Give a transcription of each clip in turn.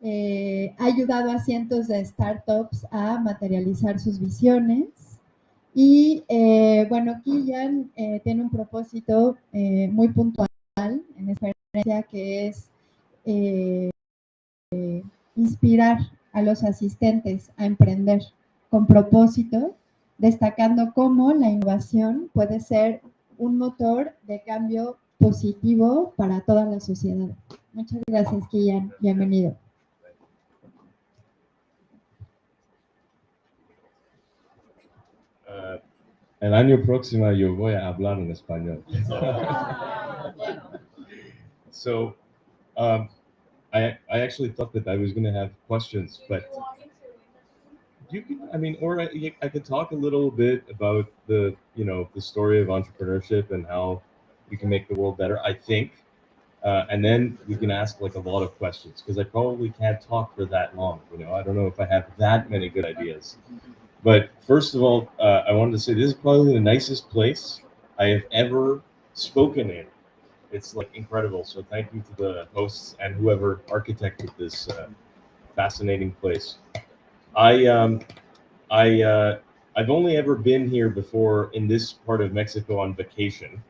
ha ayudado a cientos de startups a materializar sus visiones. Y bueno, Keeyan tiene un propósito muy puntual en esta experiencia, que es inspirar a los asistentes a emprender con propósito, destacando cómo la innovación puede ser un motor de cambio positivo para toda la sociedad. Muchas gracias, Keeyan. Bienvenido. El año próximo yo voy a hablar en español. So, I actually thought that I was going to have questions, but you can, I mean, or I could talk a little bit about the, the story of entrepreneurship and how we can make the world better, I think. And then we can ask like a lot of questions, because I probably can't talk for that long. I don't know if I have that many good ideas. But first of all, I wanted to say this is probably the nicest place I have ever spoken in. It's like incredible. So thank you to the hosts and whoever architected this fascinating place. I've only ever been here before in this part of Mexico on vacation.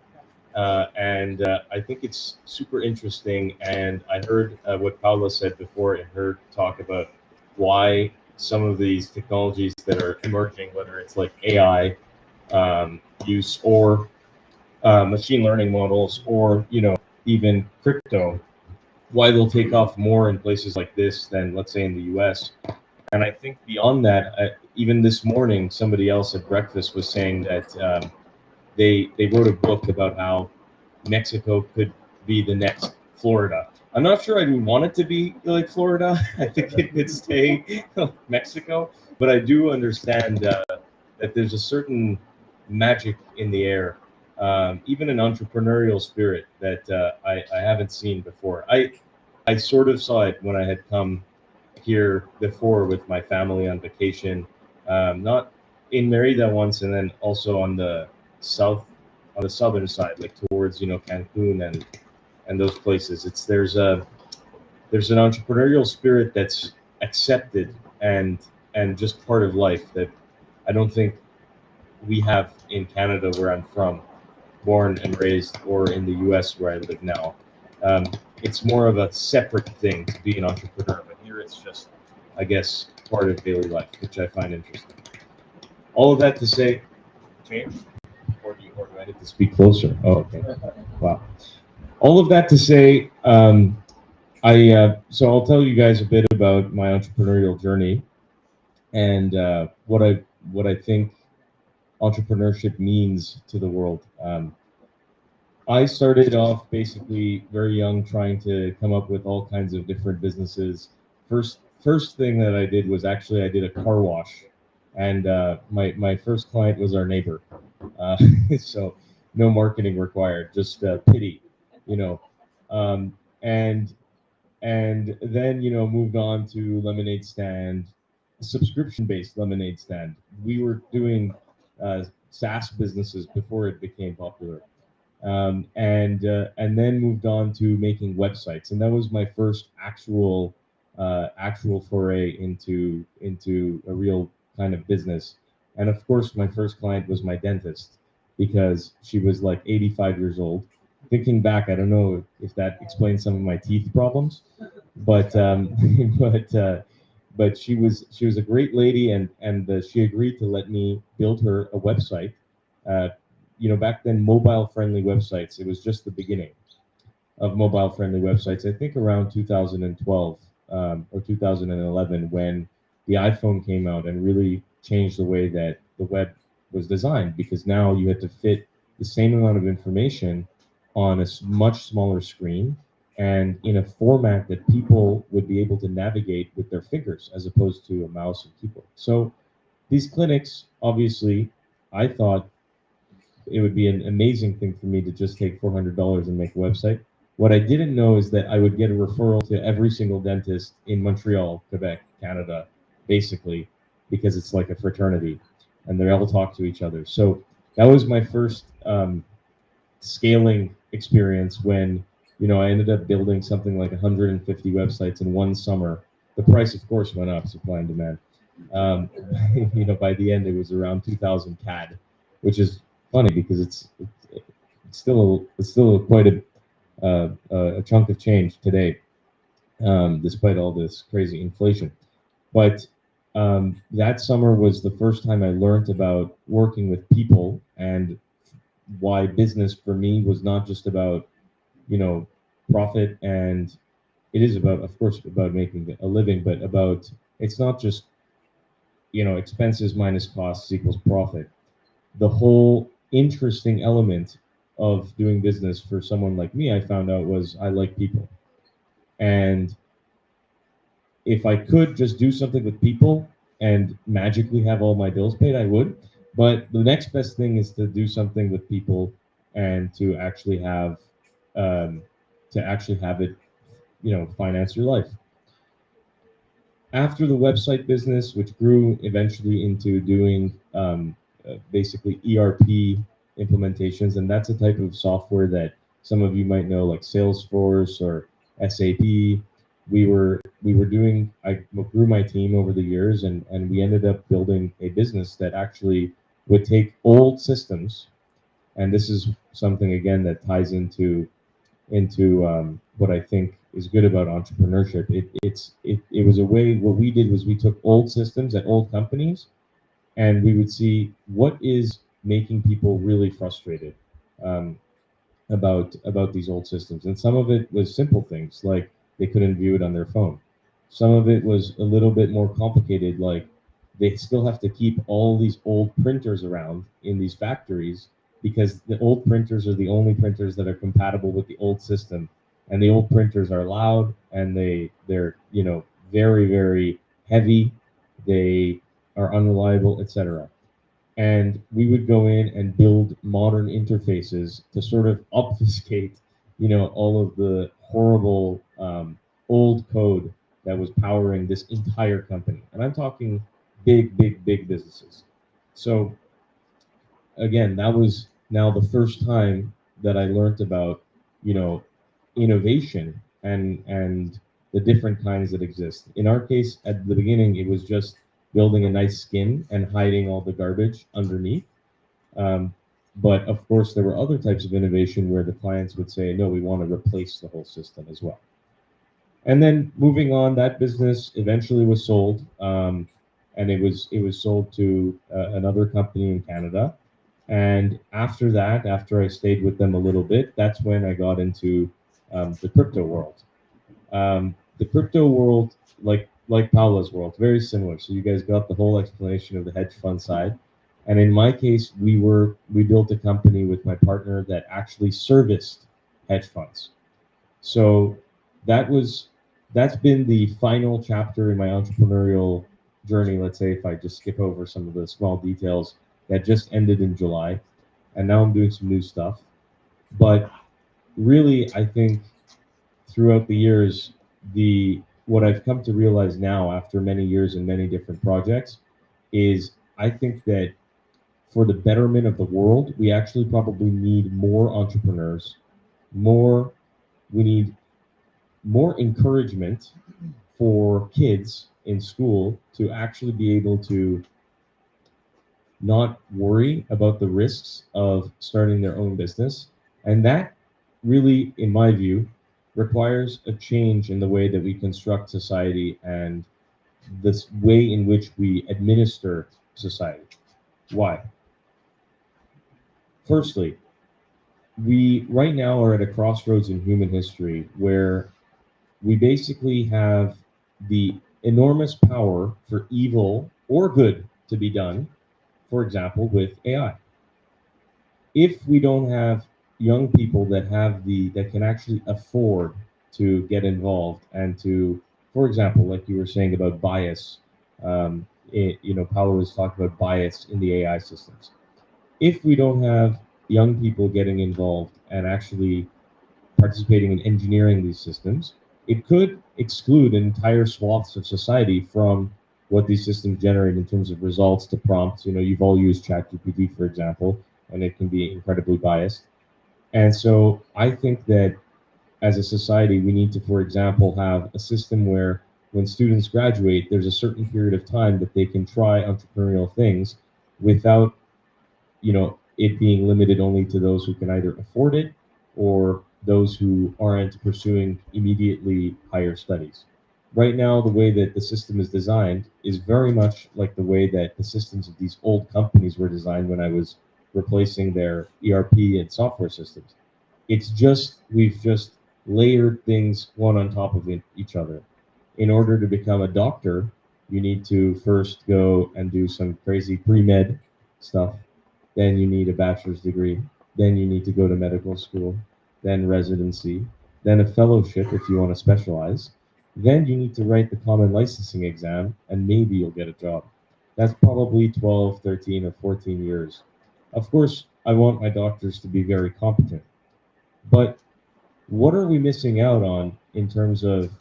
And I think it's super interesting. And I heard what Paula said before in her talk about why some of these technologies that are emerging, whether it's like AI use or machine learning models, or even crypto, why they'll take off more in places like this than, let's say, in the US. And I think beyond that, even this morning, somebody else at breakfast was saying that they wrote a book about how Mexico could be the next Florida. I'm not sure I want it to be like Florida. I think it could stay Mexico, but I do understand that there's a certain magic in the air, even an entrepreneurial spirit that I haven't seen before. I sort of saw it when I had come here before with my family on vacation, not in Merida once, and then also on the southern side, like towards Cancun and those places. There's an entrepreneurial spirit that's accepted and just part of life that I don't think we have in Canada, where I'm from, born and raised, or in the US where I live now. It's more of a separate thing to be an entrepreneur, but here it's just, I guess, part of daily life, which I find interesting. All of that to say, change, or do I need to speak closer? Oh, okay. Wow. All of that to say, so I'll tell you guys a bit about my entrepreneurial journey and what I think entrepreneurship means to the world. I started off basically very young, trying to come up with all kinds of different businesses. First thing that I did was actually I did a car wash, and my first client was our neighbor. So no marketing required, just pity, and then moved on to lemonade stand, subscription-based lemonade stand. We were doing SaaS businesses before it became popular. And then moved on to making websites, and that was my first actual foray into a real kind of business. And of course, my first client was my dentist, because she was like 85 years old. Thinking back, I don't know if that explains some of my teeth problems, but but she was a great lady, and she agreed to let me build her a website. Back then, mobile-friendly websites, it was just the beginning of mobile-friendly websites. I think around 2012 or 2011, when the iPhone came out and really changed the way that the web was designed, because now you had to fit the same amount of information on a much smaller screen and in a format that people would be able to navigate with their fingers, as opposed to a mouse and keyboard. So these clinics, obviously, I thought it would be an amazing thing for me to just take $400 and make a website. What I didn't know is that I would get a referral to every single dentist in Montreal, Quebec, Canada, basically, because it's like a fraternity, and they all talk to each other. So that was my first scaling experience, when I ended up building something like 150 websites in one summer, The price, of course, went up, supply and demand. Um, by the end, it was around 2,000 CAD, which is funny because it's still quite a chunk of change today, despite all this crazy inflation. But that summer was the first time I learned about working with people and why business for me was not just about, profit, and it is about, of course, about making a living, but about, it's not just, expenses minus costs equals profit. The whole interesting element of doing business for someone like me, I found out, was I like people. And if I could just do something with people and magically have all my bills paid, I would. But the next best thing is to do something with people and um, to actually have it, finance your life. After the website business, which grew eventually into doing basically ERP implementations, and that's a type of software that some of you might know, like Salesforce or SAP. We were doing. I grew my team over the years, and we ended up building a business that actually would take old systems, and this is something again that ties into what I think is good about entrepreneurship. It was a way. What we did was we took old systems at old companies, and we would see what is making people really frustrated um, about these old systems. And some of it was simple things like they couldn't view it on their phone. Some of it was a little bit more complicated, like they still have to keep all these old printers around in these factories because the old printers are the only printers that are compatible with the old system. And the old printers are loud, and they're very, very heavy. They are unreliable, etc. And we would go in and build modern interfaces to sort of obfuscate, all of the horrible old code that was powering this entire company. And I'm talking big, big, big businesses. So again, that was now the first time that I learned about, you know, innovation and the different kinds that exist. In our case, at the beginning, it was just building a nice skin and hiding all the garbage underneath. Um, but of course, there were other types of innovation where the clients would say, no, we want to replace the whole system as well. And then moving on, that business eventually was sold, and it was sold to another company in Canada. And after that, after I stayed with them a little bit, that's when I got into the crypto world. The crypto world, like Paula's world, very similar. So you guys got the whole explanation of the hedge fund side. And in my case, we built a company with my partner that actually serviced hedge funds. So that was that's been the final chapter in my entrepreneurial journey. Let's say if I just skip over some of the small details, that just ended in July, and now I'm doing some new stuff. But really, I think throughout the years, the what I've come to realize now after many years and many different projects is I think that for the betterment of the world, we actually probably need more entrepreneurs, more we need more encouragement for kids in school to actually be able to not worry about the risks of starting their own business. And that really, in my view, requires a change in the way that we construct society and this way in which we administer society. Why? Firstly, we right now are at a crossroads in human history where we basically have the enormous power for evil or good to be done, for example, with AI. If we don't have young people that can actually afford to get involved and to, for example, like you were saying about bias, Paolo was talking about bias in the AI systems. If we don't have young people getting involved and actually participating in engineering these systems, it could exclude entire swaths of society from what these systems generate in terms of results to prompts. You've all used ChatGPT, for example, and it can be incredibly biased. And so I think that as a society, we need to, for example, have a system where when students graduate, there's a certain period of time that they can try entrepreneurial things without, it being limited only to those who can either afford it or those who aren't pursuing immediately higher studies. Right now, the way that the system is designed is very much like the way that the systems of these old companies were designed when I was replacing their ERP and software systems. It's just, we've just layered things one on top of each other. In order to become a doctor, you need to first go and do some crazy pre-med stuff. Then you need a bachelor's degree. Then you need to go to medical school, then residency, then a fellowship if you want to specialize. Then you need to write the common licensing exam and maybe you'll get a job. That's probably 12, 13, or 14 years. Of course, I want my doctors to be very competent. But what are we missing out on in terms of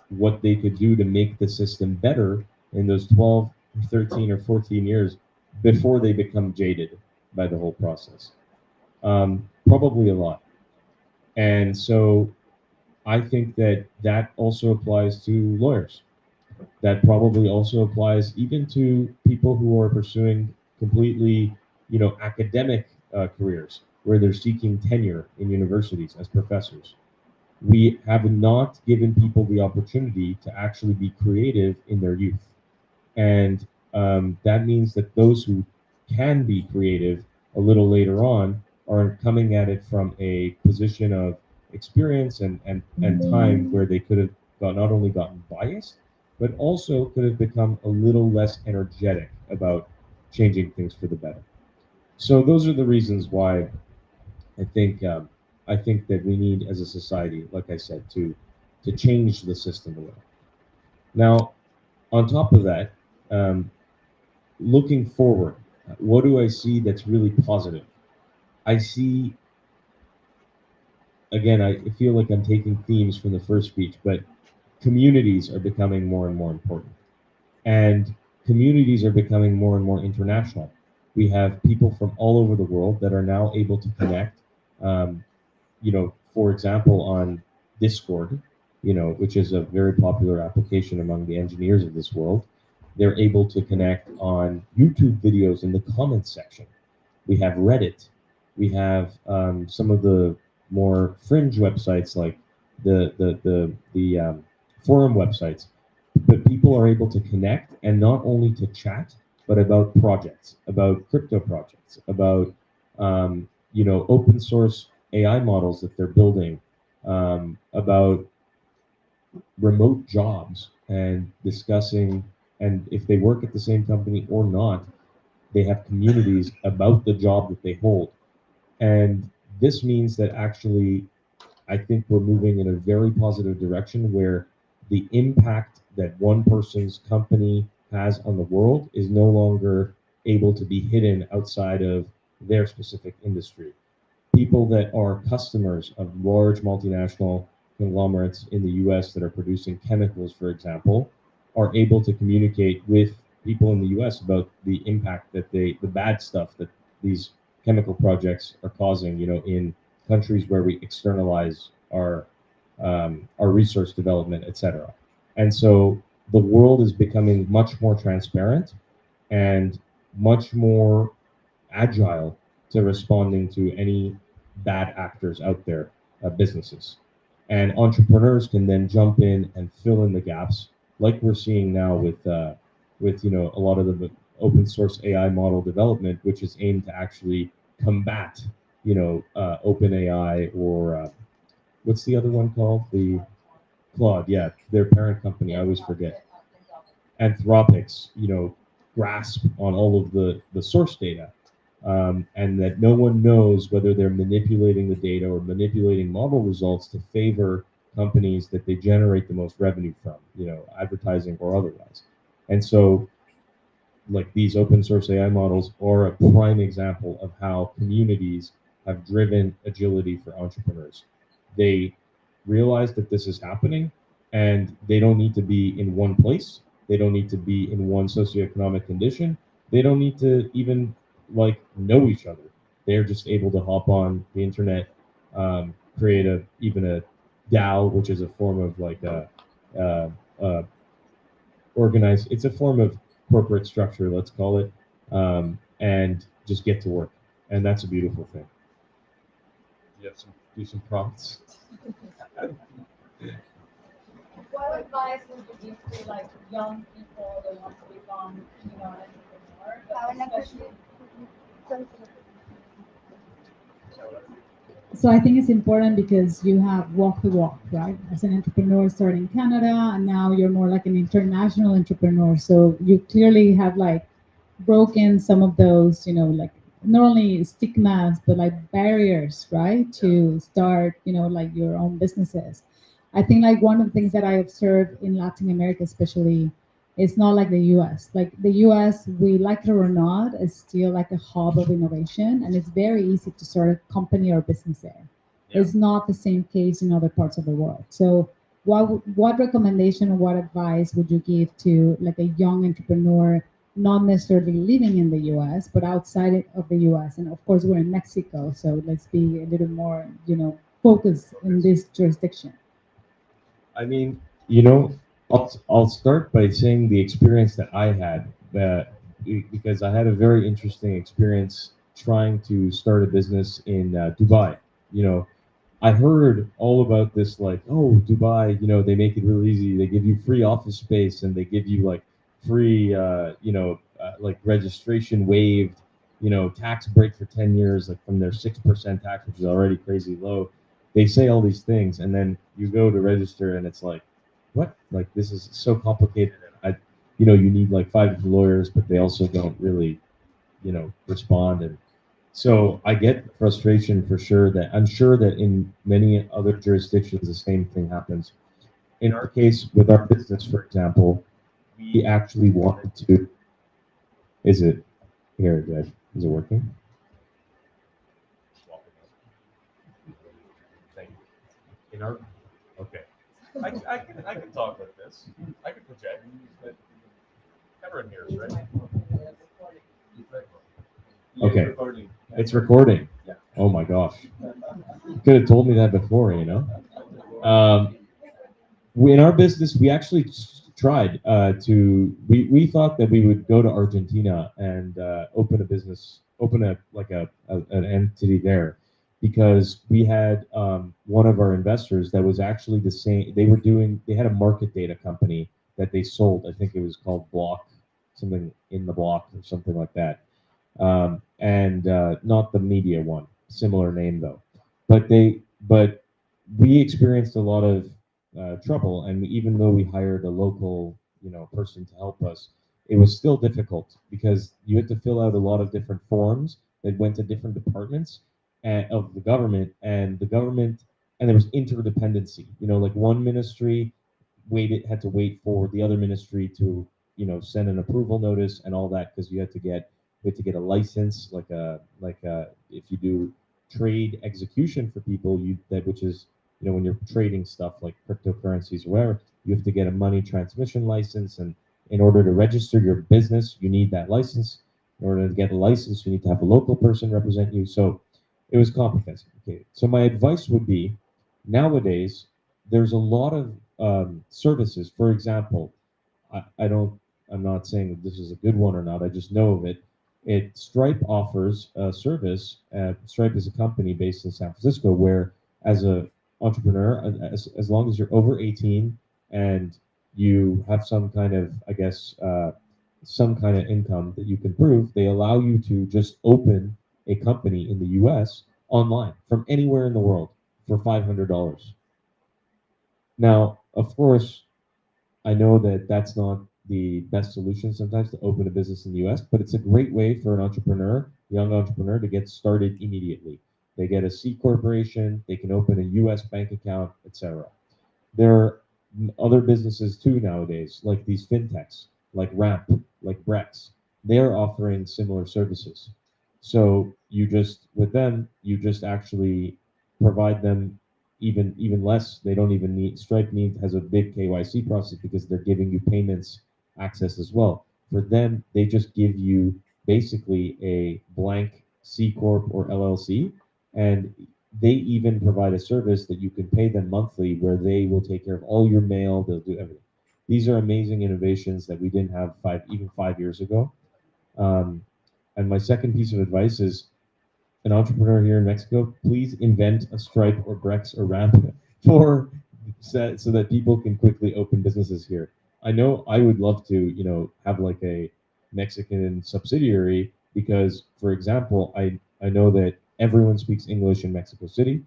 what they could do to make the system better in those 12, 13, or 14 years before they become jaded by the whole process? Probably a lot. And so I think that that also applies to lawyers. That probably also applies even to people who are pursuing completely, academic careers where they're seeking tenure in universities as professors. We have not given people the opportunity to actually be creative in their youth. And that means that those who can be creative a little later on are coming at it from a position of experience and time where they could have not only gotten biased, but also could have become a little less energetic about changing things for the better. So those are the reasons why I think I think that we need, as a society, like I said, to change the system a little. Now, on top of that, um, looking forward, what do I see that's really positive? I see, again, I feel like I'm taking themes from the first speech, but communities are becoming more and more important. And communities are becoming more and more international. We have people from all over the world that are now able to connect. Um, for example, on Discord, which is a very popular application among the engineers of this world, they're able to connect on YouTube videos in the comments section. We have Reddit. We have some of the more fringe websites like the forum websites. But people are able to connect and not only to chat, but about projects, about crypto projects, about open source AI models that they're building, about remote jobs and discussing, and if they work at the same company or not, they have communities about the job that they hold. And this means that actually, I think we're moving in a very positive direction where the impact that one person's company has on the world is no longer able to be hidden outside of their specific industry. People that are customers of large multinational conglomerates in the US that are producing chemicals, for example, are able to communicate with people in the US about the impact that the bad stuff that these chemical projects are causing, in countries where we externalize our research development, etc. And so the world is becoming much more transparent and much more agile to responding to any bad actors out there, businesses. And entrepreneurs can then jump in and fill in the gaps, like we're seeing now with a lot of the open source AI model development, which is aimed to actually combat open AI or what's the other one called? The Claude, yeah, their parent company. I always forget. Anthropic's, grasp on all of the source data, and that no one knows whether they're manipulating the data or manipulating model results to favor companies that they generate the most revenue from, advertising or otherwise. And so, like, these open source AI models are a prime example of how communities have driven agility for entrepreneurs. They realize that this is happening and they don't need to be in one place. They don't need to be in one socioeconomic condition. They don't need to even know each other. They're just able to hop on the internet, create even a DAO, which is a form of organize. It's a form of corporate structure, let's call it, and just get to work. And that's a beautiful thing. You have do some prompts. What advice would you give to like young people that want to become, an entrepreneur, but especially? So I think it's important because you have walked the walk, right? As an entrepreneur starting in Canada, and now you're more like an international entrepreneur. So you clearly have like broken some of those, like not only stigmas, but like barriers, right? To start, like your own businesses. I think like one of the things that I observe in Latin America, especially, it's not like the US. Like the US, we like it or not, is still like a hub of innovation, and it's very easy to start a company or business there. Yeah. It's not the same case in other parts of the world. So, what recommendation or what advice would you give to like a young entrepreneur, not necessarily living in the US, but outside of the US? And of course, we're in Mexico, so let's be a little more, focused in this jurisdiction. I mean, I'll start by saying the experience that I had, because I had a very interesting experience trying to start a business in Dubai. I heard all about this, like, oh, Dubai, they make it real easy. They give you free office space, and they give you like free, like registration waived, tax break for 10 years, like from their 6% tax, which is already crazy low. They say all these things, and then you go to register, and it's like, what? Like, this is so complicated. You need like 5 lawyers, but they also don't really, respond. And so I get frustration for sure. That I'm sure that in many other jurisdictions, the same thing happens. In our case, with our business, for example, we actually wanted to. Is it here, Dad? Is it working? Thank you. In our okay, I can talk like this. I can project. Everyone hears, right? Okay, it's recording. Yeah. Oh my gosh, you could have told me that before, in our business, we actually tried we thought that we would go to Argentina and open a business, open an entity there, because we had one of our investors that was actually the same. They had a market data company that they sold. I think it was called Block, something in the Block or something like that. And not the media one, similar name though. But we experienced a lot of trouble, and even though we hired a local, person to help us, it was still difficult because you had to fill out a lot of different forms that went to different departments of the government, and there was interdependency. Like one ministry had to wait for the other ministry to, send an approval notice and all that, because you had to get a license, if you do trade execution for people, which is, when you're trading stuff like cryptocurrencies or whatever, you have to get a money transmission license, and in order to register your business, you need that license. In order to get a license, you need to have a local person represent you. So it was complicated. Okay, so my advice would be, nowadays there's a lot of services. For example, I'm not saying that this is a good one or not. I just know of it. Stripe offers a service. Stripe is a company based in San Francisco where, as a entrepreneur, as long as you're over 18 and you have some kind of, some kind of income that you can prove, they allow you to just open a company in the US online from anywhere in the world for $500. Now, of course, I know that that's not the best solution sometimes to open a business in the US, but it's a great way for an entrepreneur, young entrepreneur, to get started immediately. They get a C corporation, they can open a US bank account, etc. There are other businesses too nowadays, like these fintechs, like Ramp, like Brex. They're offering similar services. So with them, you just actually provide them even less. They don't even need Stripe has a big KYC process because they're giving you payments access as well. For them, they just give you basically a blank C corp or LLC, and they even provide a service that you can pay them monthly, where they will take care of all your mail. They'll do everything. These are amazing innovations that we didn't have even 5 years ago. And my second piece of advice is an entrepreneur here in Mexico, please invent a Stripe or Brex or Ramp for so that people can quickly open businesses here. I know I would love to, have like a Mexican subsidiary because, for example, I know that everyone speaks English in Mexico City.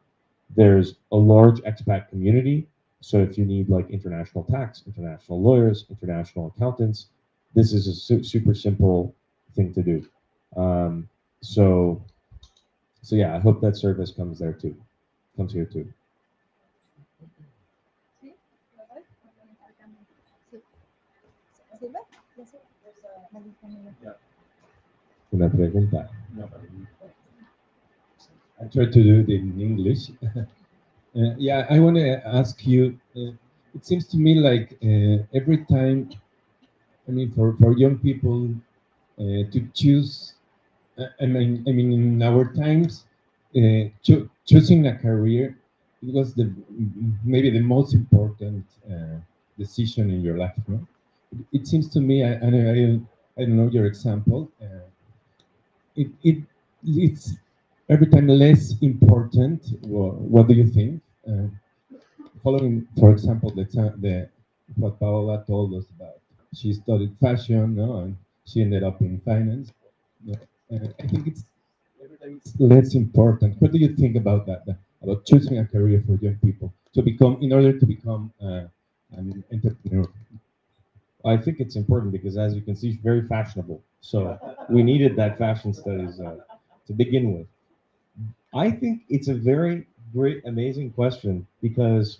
There's a large expat community. So if you need like international tax, international lawyers, international accountants, this is a super simple thing to do. So yeah, I hope that service comes here too. Una pregunta. I try to do it in English. Yeah, I want to ask you. It seems to me like every time, I mean, for young people to choose. I mean, in our times, choosing a career it was maybe the most important decision in your life. No? It seems to me, I don't know your example. It's every time less important. What do you think? Following, for example, the what Paola told us about. She studied fashion, no, and she ended up in finance. No? I think it's every time it's less important. What do you think about that? About choosing a career for young people in order to become an entrepreneur? I think it's important because, as you can see, it's very fashionable. So we needed that fashion studies to begin with. I think it's a very great, amazing question because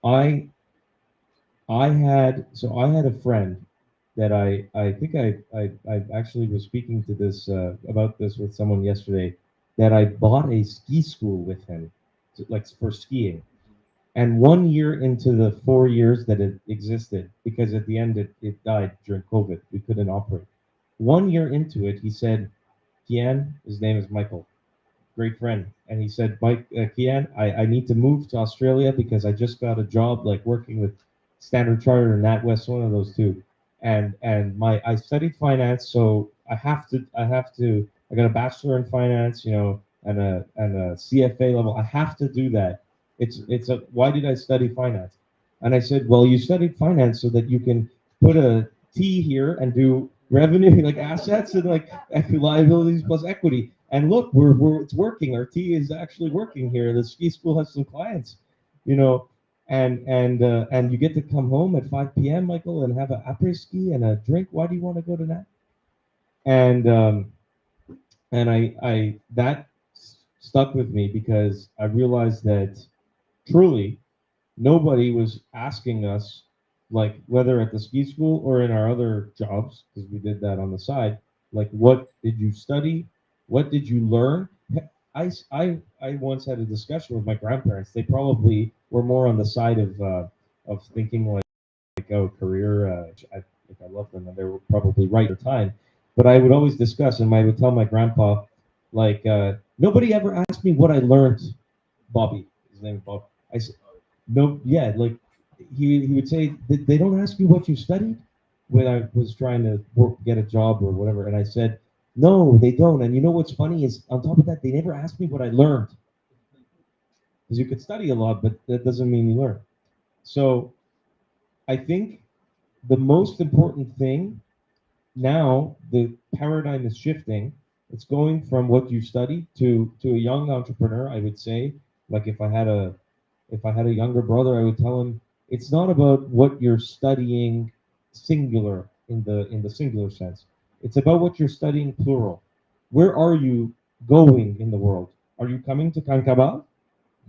I I had a friend that I think I actually was speaking to this about this with someone yesterday, that I bought a ski school with him, like for skiing. And 1 year into the 4 years that it existed, because at the end it died during COVID, we couldn't operate. 1 year into it, he said, Keeyan, his name is Michael, great friend, and he said, Mike, Keeyan, I need to move to Australia because I just got a job like working with Standard Chartered or NatWest, one of those two. And I studied finance, so I got a bachelor in finance, and a CFA level. I have to do that. Why did I study finance? And I said, well, you studied finance so that you can put a T here and do revenue, like assets and like liabilities plus equity. And look, it's working. Our T is actually working here. The ski school has some clients, you know, and you get to come home at 5 p.m., Michael, and have an après ski and a drink. Why do you want to go to that? And I that stuck with me because I realized that truly nobody was asking us, like whether at the ski school or in our other jobs, because we did that on the side, like what did you study? What did you learn? I once had a discussion with my grandparents. They probably were more on the side of thinking like oh, career. I love them, and they were probably right at the time. But I would always discuss, and I would tell my grandpa, like nobody ever asked me what I learned. Bobby, his name is Bob. I said, no, yeah, like he would say, they don't ask you what you studied when I was trying to get a job or whatever. And I said, no, they don't. And you know what's funny is on top of that, they never asked me what I learned. Because you could study a lot, but that doesn't mean you learn. So I think the most important thing now, the paradigm is shifting. It's going from what you study to a young entrepreneur, I would say. Like if I had a younger brother, I would tell him it's not about what you're studying singular in the singular sense. It's about what you're studying plural. Where are you going in the world? Are you coming to Cancaba?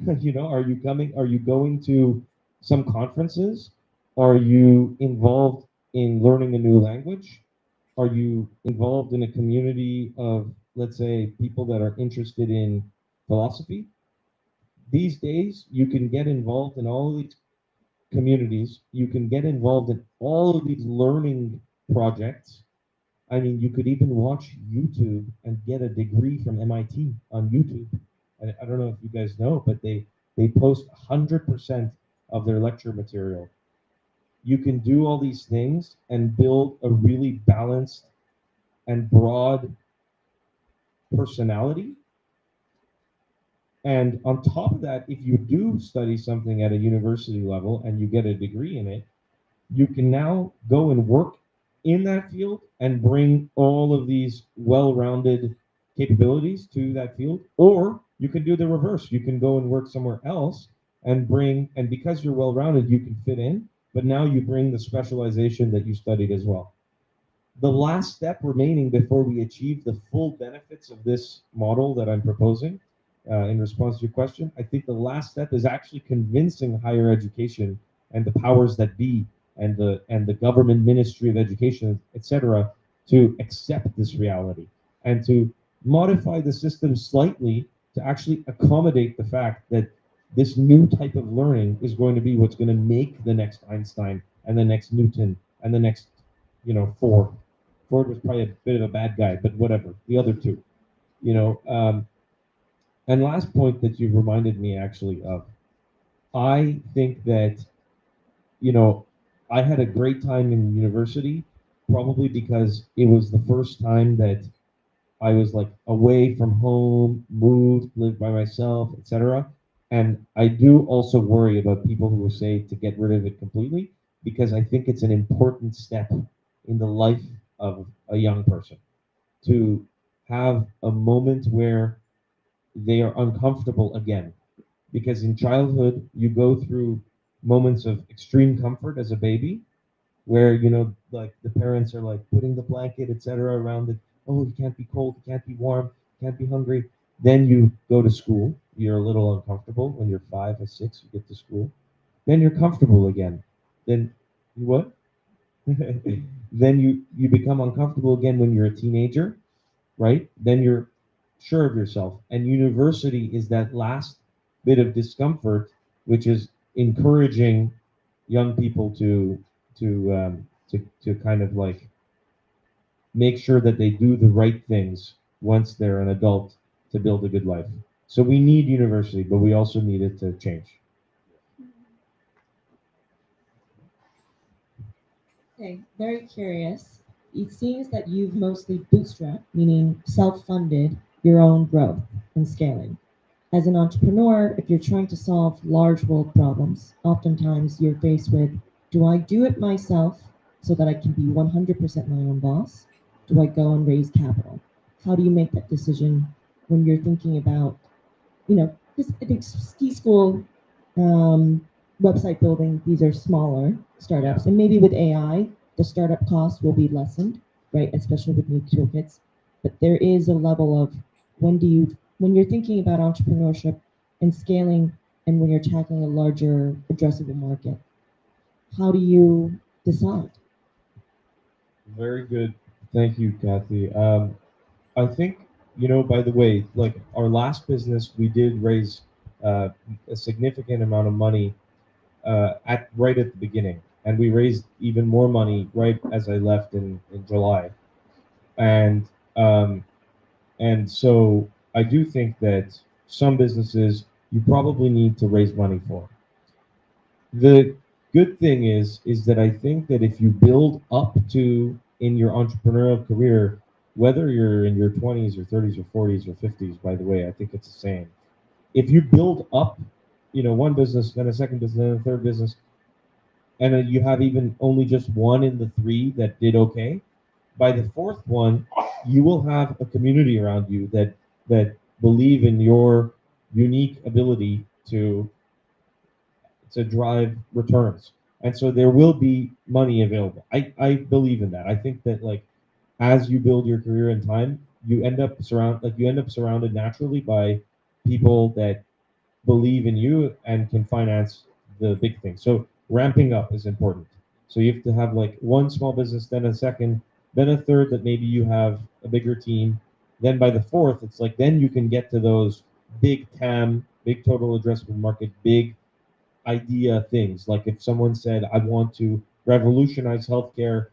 Are you going to some conferences? Are you involved in learning a new language? Are you involved in a community of, let's say, people that are interested in philosophy? These days, you can get involved in all of these communities. You can get involved in all of these learning projects. I mean, you could even watch YouTube and get a degree from MIT on YouTube. I don't know if you guys know, but they post 100% of their lecture material you can do all these things and build a really balanced and broad personality. And on top of that, if you do study something at a university level and you get a degree in it, you can now go and work in that field and bring all of these well-rounded capabilities to that field. Or you can do the reverse. You can go and work somewhere else and bring, and because you're well-rounded, you can fit in, but now you bring the specialization that you studied as well. The last step remaining before we achieve the full benefits of this model that I'm proposing, in response to your question, I think the last step is actually convincing higher education and the powers that be and the government ministry of education, etc., to accept this reality and to modify the system slightly to actually accommodate the fact that this new type of learning is going to be what's going to make the next Einstein and the next Newton and the next, Ford. Ford was probably a bit of a bad guy, but whatever. The other two, you know. And last point that you reminded me actually of, I think that, I had a great time in university, probably because it was the first time that I was like away from home, moved, lived by myself, etc. And I do also worry about people who will say to get rid of it completely, because I think it's an important step in the life of a young person to have a moment where they are uncomfortable again. Because in childhood, you go through moments of extreme comfort as a baby, where, like the parents are like putting the blanket, etc., around it. Oh, you can't be cold, you can't be warm, you can't be hungry. Then you go to school. You're a little uncomfortable when you're 5 or 6. You get to school. Then you're comfortable again. Then you what? Then you become uncomfortable again when you're a teenager, right? Then you're sure of yourself. And university is that last bit of discomfort, which is encouraging young people to kind of like make sure that they do the right things once they're an adult to build a good life. So we need university, but we also need it to change. Okay, very curious. It seems that you've mostly bootstrapped, meaning self-funded your own growth and scaling. As an entrepreneur, if you're trying to solve large world problems, oftentimes you're faced with, do I do it myself so that I can be 100% my own boss? Do I go and raise capital? How do you make that decision when you're thinking about, this, I think ski school, website building, these are smaller startups, and maybe with AI, the startup cost will be lessened, right? Especially with new toolkits. But there is a level of when you're thinking about entrepreneurship and scaling, and when you're tackling a larger addressable market, how do you decide? Very good. Thank you, Kathy. I think, by the way, like our last business, we did raise a significant amount of money right at the beginning, and we raised even more money right as I left in July, and um, and so I do think that some businesses you probably need to raise money for. The good thing is that I think that if you build up to in your entrepreneurial career, whether you're in your 20s or 30s or 40s or 50s, by the way, I think it's the same. If you build up, one business, then a second business, then a third business, and you have even only just one in the three that did okay, by the fourth one, you will have a community around you that believe in your unique ability to drive returns. And so there will be money available. I believe in that. I think that like as you build your career in time, you end up surrounded naturally by people that believe in you and can finance the big thing. So ramping up is important. So you have to have like one small business, then a second, then a third that maybe you have a bigger team. Then by the fourth, it's like then you can get to those big TAM, big total addressable market, big idea things. Like if someone said, I want to revolutionize healthcare,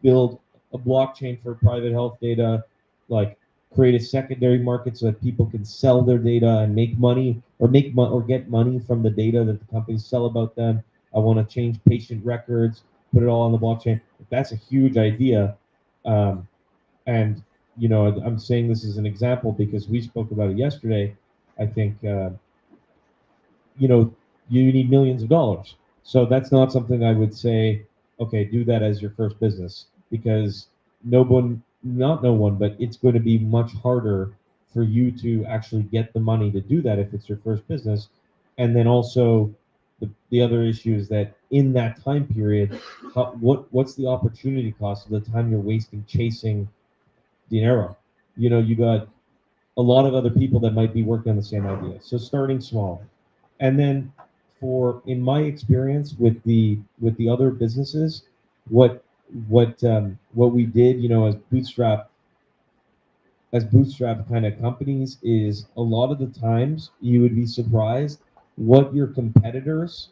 build a blockchain for private health data, like create a secondary market so that people can sell their data and make money or or get money from the data that the companies sell about them. I want to change patient records, put it all on the blockchain. That's a huge idea. And, you know, I'm saying this as an example because we spoke about it yesterday. I think, you know, you need millions of dollars. So that's not something I would say, okay, do that as your first business, because not no one, but it's going to be much harder for you to actually get the money to do that if it's your first business. And then also the other issue is that in that time period, what's the opportunity cost of the time you're wasting chasing dinero? You know, you got a lot of other people that might be working on the same idea. So starting small. And then in my experience with the other businesses, what we did, you know, as bootstrap kind of companies, is a lot of the times you would be surprised what your competitors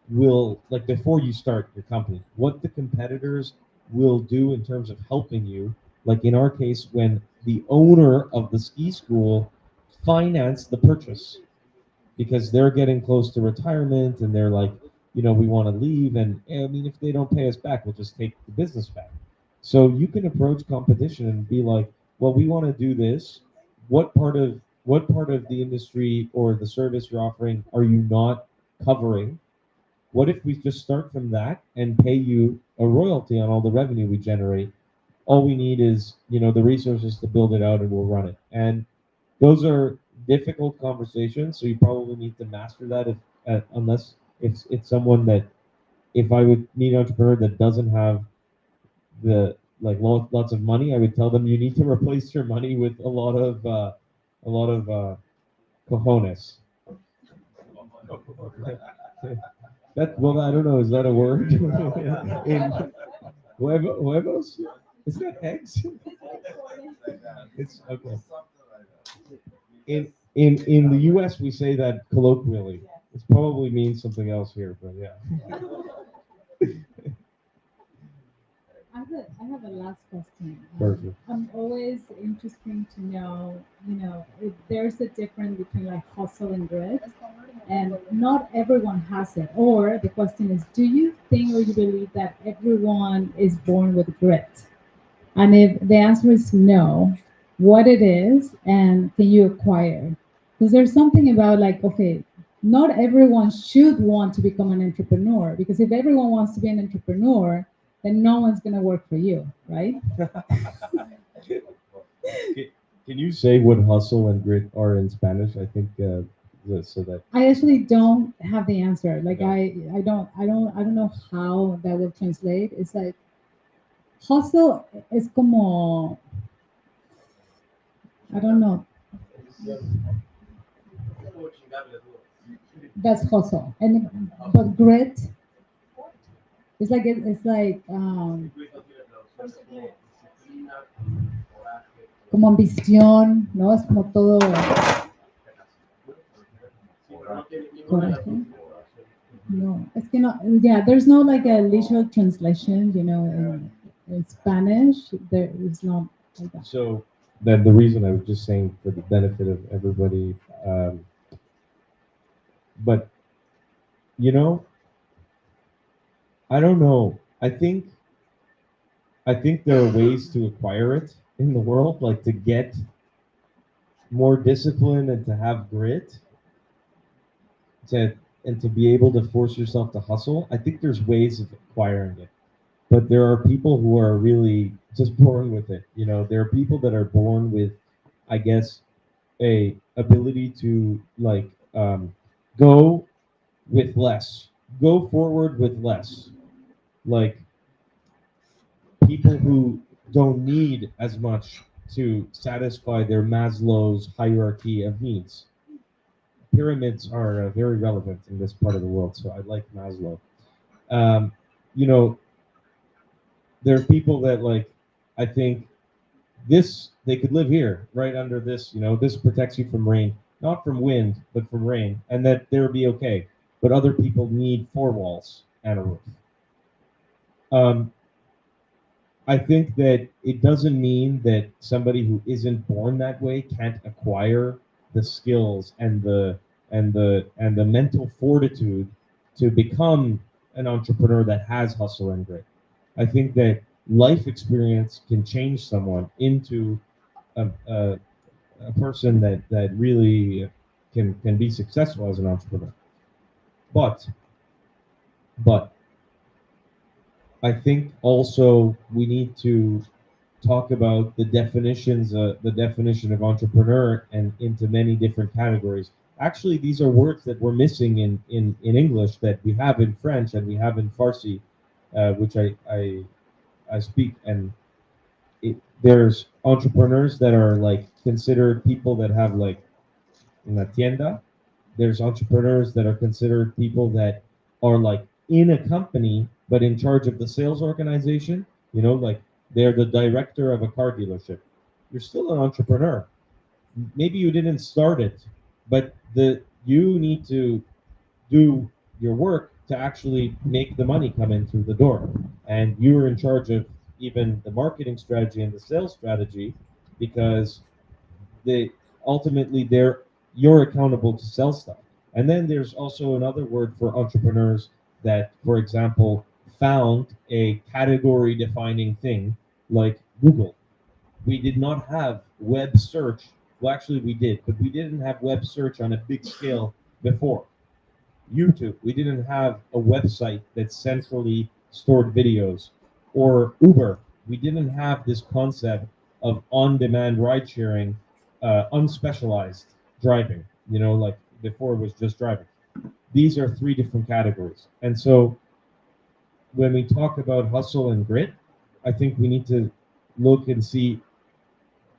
will, like, before you start your company, what the competitors will do in terms of helping you. Like in our case, when the owner of the ski school financed the purchase because they're getting close to retirement and they're like, you know, we want to leave, and I mean, if they don't pay us back, we'll just take the business back. So you can approach competition and be like, well, we want to do this. What part of the industry or the service you're offering are you not covering? What if we just start from that and pay you a royalty on all the revenue we generate? All we need is, you know, the resources to build it out, and we'll run it. And those are difficult conversations, so you probably need to master that. Unless it's someone that, if I would meet an entrepreneur that doesn't have the lots of money, I would tell them you need to replace your money with a lot of cojones. I don't know. Is that a word? In huevos? Is that eggs? It's okay. In the U.S. we say that colloquially. It probably means something else here, but yeah. I have a last question. Perfect. I'm always interested to know, you know, if there's a difference between like hustle and grit, and not everyone has it. Or the question is, do you think or you believe that everyone is born with grit? And if the answer is no, what it is and can you acquire? Because there's something about like, okay, not everyone should want to become an entrepreneur, because if everyone wants to be an entrepreneur, then no one's going to work for you, right? Can you say what hustle and grit are in Spanish? I think so that I actually don't have the answer. Like Okay. I don't know how that will translate. It's like hustle es como, I don't know. That's hustle. And but grit it's like it's like como ambición, ¿no? Es como todo coraje. No, es que no, yeah, there's no like a literal translation, you know, in Spanish. There is not like that. So that the reason I was just saying for the benefit of everybody, but you know, I don't know. I think there are ways to acquire it in the world, like to get more discipline and to have grit, to and to be able to force yourself to hustle. I think there's ways of acquiring it, but there are people who are really just born with it. You know, there are people that are born with, I guess, a ability to like go with less, go forward with less, like people who don't need as much to satisfy their Maslow's hierarchy of needs. Pyramids are very relevant in this part of the world, so I like Maslow. Um, you know, there are people that like, I think they could live here, right under this. You know, this protects you from rain, not from wind, but from rain, and that they would be okay. But other people need four walls and a roof. Um, I think that it doesn't mean that somebody who isn't born that way can't acquire the skills and the mental fortitude to become an entrepreneur that has hustle and grit. I think that life experience can change someone into a person that really can be successful as an entrepreneur. But but I think also we need to talk about the definitions, the definition of entrepreneur, and into many different categories. Actually, these are words that we're missing in English that we have in French and we have in Farsi, which I speak. And there's entrepreneurs that are like considered people that have like una tienda. There's entrepreneurs that are considered people that are like in a company but in charge of the sales organization. You know, like they're the director of a car dealership. You're still an entrepreneur. Maybe you didn't start it, but you need to do your work to actually make the money come in through the door. And you're in charge of even the marketing strategy and the sales strategy, because they ultimately you're accountable to sell stuff. And then there's also another word for entrepreneurs that, for example, found a category defining thing like Google. We did not have web search. Well, actually we did, but we didn't have web search on a big scale before. YouTube, we didn't have a website that centrally stored videos. Or Uber, we didn't have this concept of on-demand ride sharing, unspecialized driving, you know, like before it was just driving. These are three different categories. And so when we talk about hustle and grit, I think we need to look and see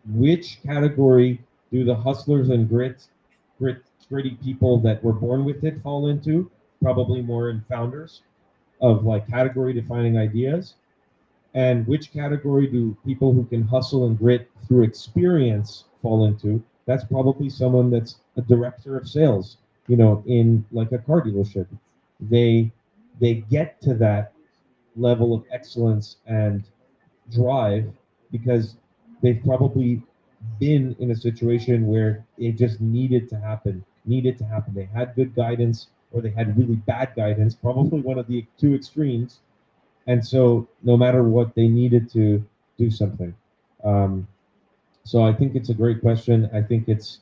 which category do the hustlers and gritty people that were born with it fall into. Probably more in founders of like category defining ideas. And which category do people who can hustle and grit through experience fall into? That's probably someone that's a director of sales, you know, in like a car dealership. They get to that level of excellence and drive because they've probably been in a situation where it just needed to happen. They had good guidance or they had really bad guidance, probably one of the two extremes. And so no matter what, they needed to do something. So I think it's a great question. I think it's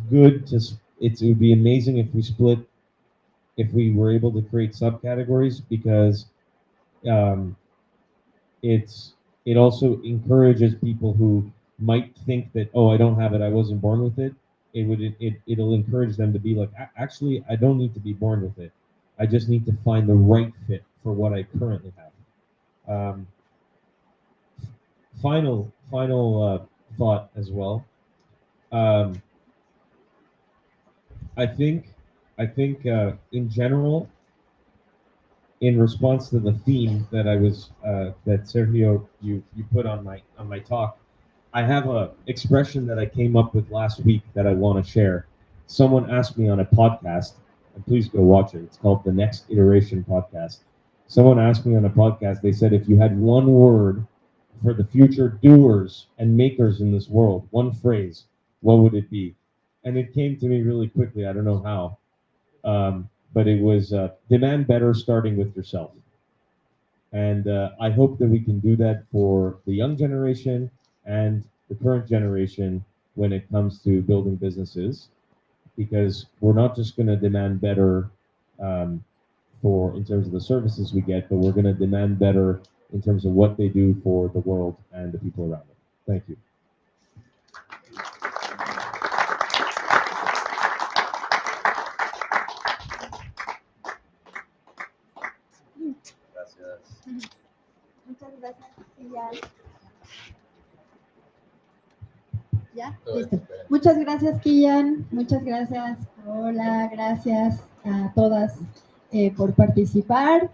good to, it would be amazing if we were able to create subcategories, because um, it also encourages people who might think that, oh, I don't have it, I wasn't born with it. It'll encourage them to be like, actually, I don't need to be born with it. I just need to find the right fit for what I currently have. Final thought as well. I think in general, in response to the theme that I was that Sergio you put on my talk, I have a expression that I came up with last week that I want to share. Someone asked me on a podcast, and please go watch it. It's called the Next Iteration Podcast. Someone asked me on a podcast, they said, if you had one word for the future doers and makers in this world, one phrase, what would it be? And it came to me really quickly. I don't know how. But it was demand better, starting with yourself. And I hope that we can do that for the young generation and the current generation when it comes to building businesses, because we're not just going to demand better for in terms of the services we get, but we're going to demand better in terms of what they do for the world and the people around them. Thank you. Muchas gracias, Keeyan. ¿Ya? Listo. Muchas gracias, Keeyan. Muchas gracias, Paola. Gracias a todas por participar.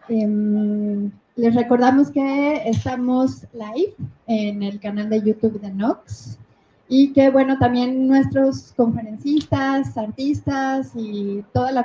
Les recordamos que estamos live en el canal de YouTube de Nox y que, bueno, también nuestros conferencistas, artistas y toda la